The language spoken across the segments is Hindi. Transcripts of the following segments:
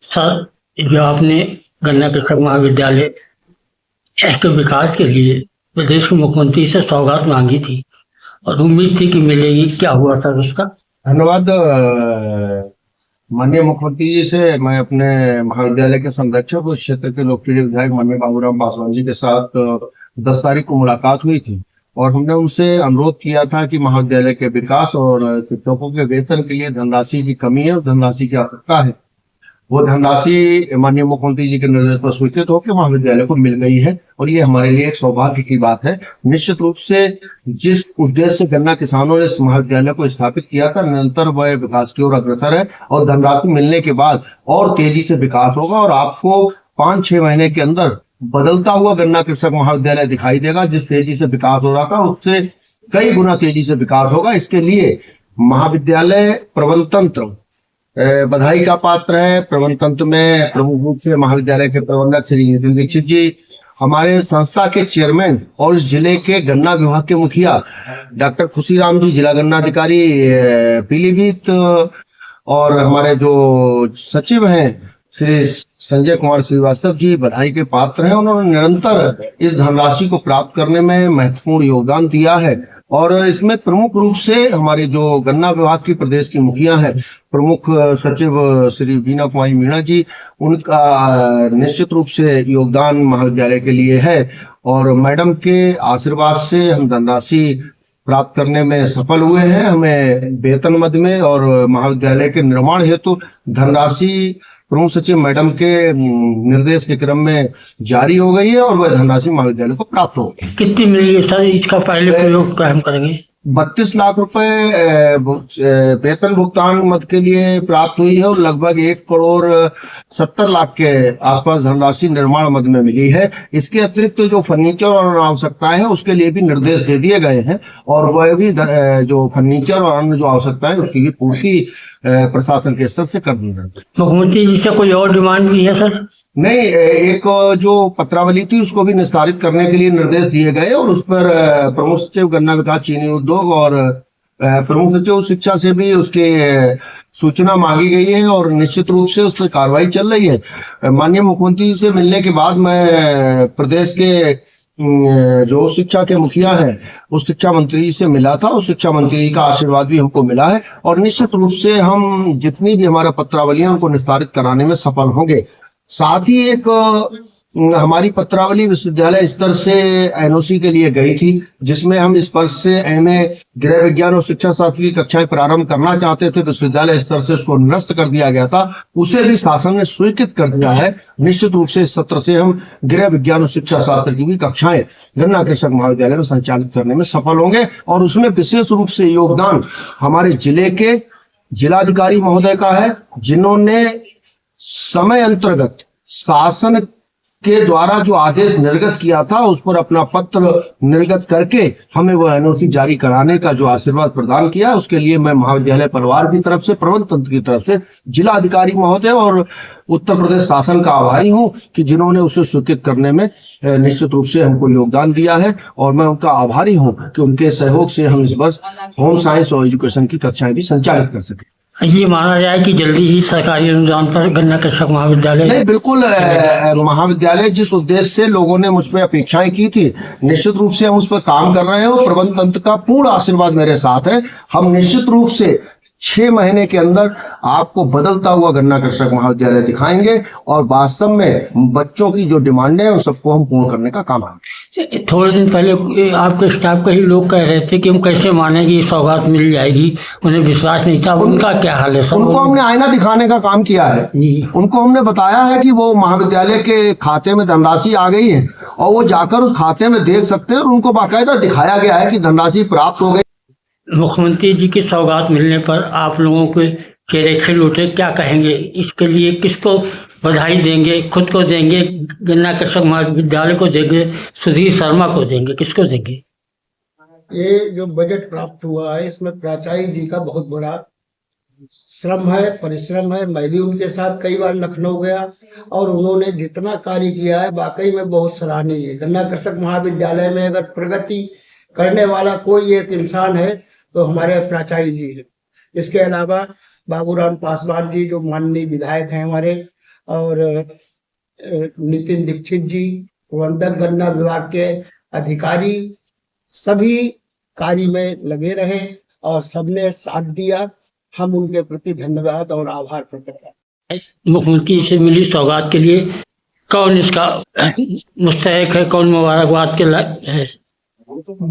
सर, जो आपने गन्ना कृषक महाविद्यालय के विकास के लिए प्रदेश के मुख्यमंत्री से सौगात मांगी थी और उम्मीद थी कि मिलेगी, क्या हुआ सर उसका? धन्यवाद। माननीय मुख्यमंत्री जी से मैं अपने महाविद्यालय के संरक्षक उस क्षेत्र के लोकप्रिय विधायक माननीय बाबूराम पासवान जी के साथ 10 तारीख को मुलाकात हुई थी और हमने उनसे अनुरोध किया था कि महाविद्यालय के विकास और शिक्षकों के वेतन के लिए धनराशि की कमी है और धनराशि की आवश्यकता है। वो धनराशि माननीय मुख्यमंत्री जी के निर्देश पर स्वीकृत होकर महाविद्यालय को मिल गई है और ये हमारे लिए एक सौभाग्य की बात है। निश्चित रूप से जिस उद्देश्य से गन्ना किसानों ने इस महाविद्यालय को स्थापित किया था, निरंतर वह विकास की ओर अग्रसर है और धनराशि मिलने के बाद और तेजी से विकास होगा और आपको 5-6 महीने के अंदर बदलता हुआ गन्ना कृषक महाविद्यालय दिखाई देगा। जिस तेजी से विकास हो रहा था उससे कई गुना तेजी से विकास होगा। इसके लिए महाविद्यालय प्रबंध तंत्र बधाई का पात्र है। प्रबंध तंत्र में प्रमुख रूप से महाविद्यालय के प्रबंधक श्री नितिन दीक्षित जी, हमारे संस्था के चेयरमैन और इस जिले के गन्ना विभाग के मुखिया डॉक्टर खुशीराम जी, जिला गन्ना अधिकारी पीलीभीत, और हमारे जो सचिव हैं श्री संजय कुमार श्रीवास्तव जी बधाई के पात्र हैं। उन्होंने निरंतर इस धनराशि को प्राप्त करने में महत्वपूर्ण योगदान दिया है और इसमें प्रमुख रूप से हमारे जो गन्ना विभाग की प्रदेश की मुखिया हैं, प्रमुख सचिव श्री बीना कुमारी मीणा जी, उनका निश्चित रूप से योगदान महाविद्यालय के लिए है और मैडम के आशीर्वाद से हम धनराशि प्राप्त करने में सफल हुए हैं। हमें वेतन मद में और महाविद्यालय के निर्माण हेतु धनराशि प्रमुख सचिव मैडम के निर्देश के क्रम में जारी हो गई है और वह धनराशि महाविद्यालय को प्राप्त हो गई। कितनी मिली सर? इसका पहले प्रयोग क्या हम करेंगे? 32 लाख रुपए वेतन भुगतान मद के लिए प्राप्त हुई है और लगभग 1,70,00,000 के आसपास धनराशि निर्माण मद में मिली है। इसके अतिरिक्त जो फर्नीचर और आवश्यकताएं हैं उसके लिए भी निर्देश दे दिए गए हैं और वह भी जो फर्नीचर और अन्य जो आवश्यकताएं उसकी भी पूर्ति प्रशासन के स्तर से कर दी जाए। मुख्यमंत्री जी से कोई और डिमांड भी है सर? नहीं, एक जो पत्रावली थी उसको भी निस्तारित करने के लिए निर्देश दिए गए और उस पर प्रमुख सचिव गन्ना विकास चीनी उद्योग और प्रमुख सचिव शिक्षा से भी उसके सूचना मांगी गई है और निश्चित रूप से उस पर कार्रवाई चल रही है। माननीय मुख्यमंत्री से मिलने के बाद मैं प्रदेश के जो शिक्षा के मुखिया हैं उस शिक्षा मंत्री से मिला था। उस शिक्षा मंत्री का आशीर्वाद भी हमको मिला है और निश्चित रूप से हम जितनी भी हमारा पत्रावली है उनको निस्तारित कराने में सफल होंगे। साथ ही एक हमारी पत्रावली विश्वविद्यालय स्तर से एनओसी के लिए गई थी जिसमें हम इस वर्ष से एमए गृह विज्ञान और शिक्षा शास्त्र की कक्षाएं प्रारंभ करना चाहते थे। विश्वविद्यालय स्तर से उसको निरस्त कर दिया गया था, उसे भी शासन ने स्वीकृत कर दिया है। निश्चित रूप से इस सत्र से हम गृह विज्ञान और शिक्षा शास्त्र की भी कक्षाएं गन्ना कृषक महाविद्यालय में संचालित करने में सफल होंगे और उसमें विशेष रूप से योगदान हमारे जिले के जिलाधिकारी महोदय का है, जिन्होंने समय अंतर्गत शासन के द्वारा जो आदेश निर्गत किया था उस पर अपना पत्र निर्गत करके हमें वह एनओसी जारी कराने का जो आशीर्वाद प्रदान किया, उसके लिए मैं महाविद्यालय परिवार की तरफ से, प्रबंध तंत्र की तरफ से, जिला अधिकारी महोदय और उत्तर प्रदेश शासन का आभारी हूं कि जिन्होंने उसे स्वीकृत करने में निश्चित रूप से हमको योगदान दिया है और मैं उनका आभारी हूं कि उनके सहयोग से हम इस वर्ष होम साइंस और एजुकेशन की कक्षाएं भी संचालित कर सके। ये माना जाए कि जल्दी ही सरकारी अनुदान पर गन्ना कृषक महाविद्यालय? नहीं, बिल्कुल। महाविद्यालय जिस उद्देश्य से लोगों ने मुझ पर अपेक्षाएं की थी, निश्चित रूप से हम उस पर काम कर रहे हैं और प्रबंध तंत्र का पूर्ण आशीर्वाद मेरे साथ है। हम निश्चित रूप से 6 महीने के अंदर आपको बदलता हुआ गन्ना कृषक महाविद्यालय दिखाएंगे और वास्तव में बच्चों की जो डिमांडें हैं उन सबको हम पूर्ण करने का काम करेंगे। थोड़े दिन पहले आपके स्टाफ के ही लोग कह रहे थे कि हम कैसे माने कि सौगात मिल जाएगी, उन्हें विश्वास नहीं था। उनका क्या हाल है? उनको हमने आईना दिखाने का काम किया है। उनको हमने बताया है कि वो महाविद्यालय के खाते में धनराशि आ गई है और वो जाकर उस खाते में देख सकते हैं और उनको बाकायदा दिखाया गया है कि धनराशि प्राप्त हो गई। मुख्यमंत्री जी की सौगात मिलने पर आप लोगों के चेहरे खिल उठे, क्या कहेंगे? इसके लिए किसको बधाई देंगे? खुद को देंगे, गन्ना कृषक महाविद्यालय को देंगे, सुधीर शर्मा को देंगे, किसको देंगे? ये जो बजट प्राप्त हुआ है इसमें प्राचार्य जी का बहुत बड़ा श्रम है, परिश्रम है। मैं भी उनके साथ कई बार लखनऊ गया और उन्होंने जितना कार्य किया है वाकई में बहुत सराहनीय है। गन्ना कृषक महाविद्यालय में अगर प्रगति करने वाला कोई एक इंसान है तो हमारे प्राचार्य जी है। इसके अलावा बाबूराम पासवान जी जो माननीय विधायक हैं हमारे, और नितिन दीक्षित जी, प्रबंधक गन्ना विभाग के अधिकारी सभी कार्य में लगे रहे और सबने साथ दिया। हम उनके प्रति धन्यवाद और आभार प्रकट करते हैं। मुख्यमंत्री से मिली सौगात के लिए कौन इसका मुस्तहिक है, कौन मुबारकबाद के लायक है?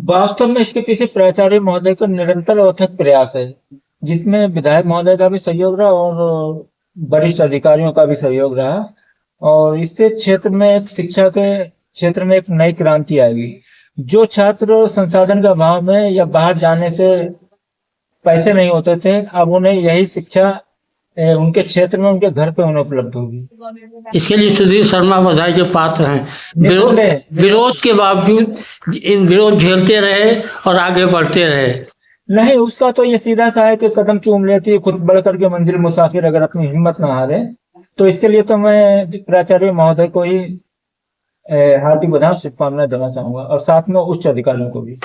वास्तव में इसके पीछे प्राचार्य महोदय का निरंतर अथक प्रयास है, जिसमें विधायक महोदय का भी सहयोग रहा और वरिष्ठ अधिकारियों का भी सहयोग रहा, और इससे क्षेत्र में एक शिक्षा के क्षेत्र में एक नई क्रांति आएगी। जो छात्र संसाधन का अभाव में या बाहर जाने से पैसे नहीं होते थे, अब उन्हें यही शिक्षा उनके क्षेत्र में उनके घर पे उन्हें उपलब्ध होगी। इसके लिए सुधीर शर्मा बधाई के पात्र हैं। विरोध के बावजूद विरोध झेलते रहे और आगे बढ़ते रहे। नहीं, उसका तो ये सीधा सा है कि कदम चूम लेती है, खुद बढ़ करके मंजिल मुसाफिर, अगर अपनी हिम्मत ना हारे। तो इसके लिए तो मैं प्राचार्य महोदय को ही हार्दिक बधाई शुभकामनाएं देना चाहूंगा और साथ में उच्च अधिकारियों को भी।